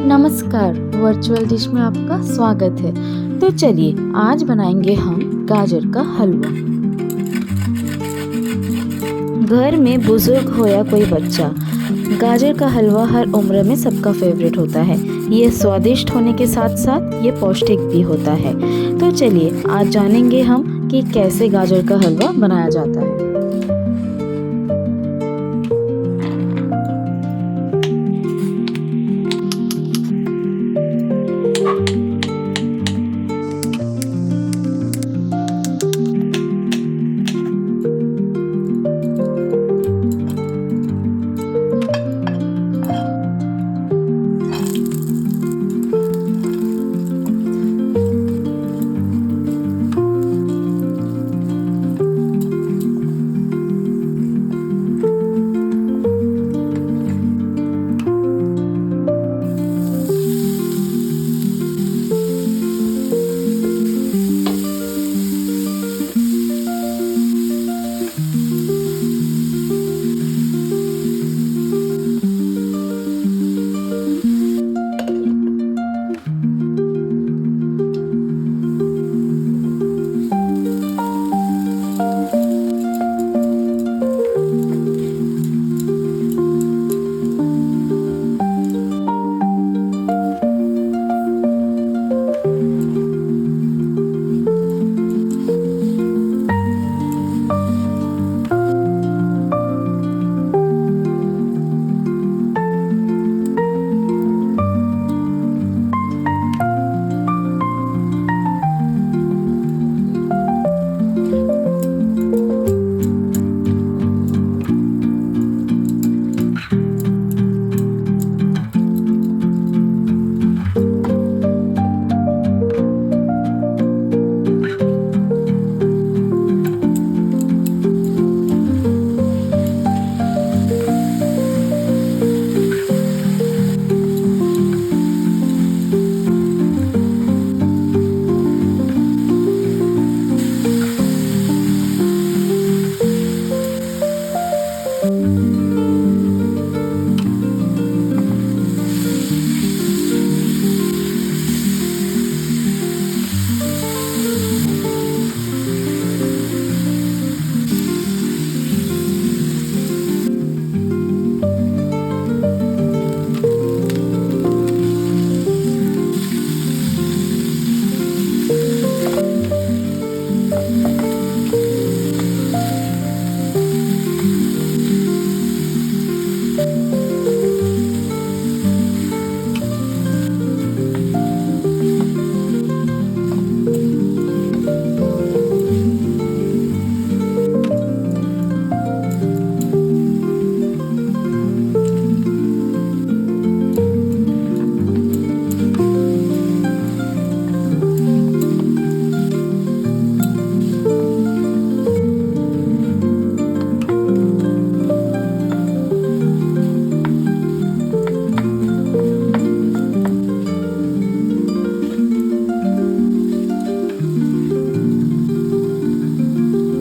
नमस्कार, virtual dish में आपका स्वागत है। तो चलिए आज बनाएंगे हम गाजर का हलवा। घर में बुजुर्ग हो या कोई बच्चा, गाजर का हलवा हर उम्र में सबका फेवरेट होता है। ये स्वादिष्ट होने के साथ साथ ये पौष्टिक भी होता है। तो चलिए आज जानेंगे हम कि कैसे गाजर का हलवा बनाया जाता है।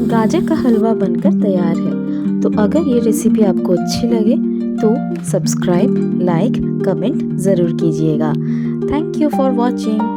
गाजर का हलवा बनकर तैयार है। तो अगर ये रेसिपी आपको अच्छी लगे तो सब्सक्राइब, लाइक, कमेंट ज़रूर कीजिएगा। Thank you for watching.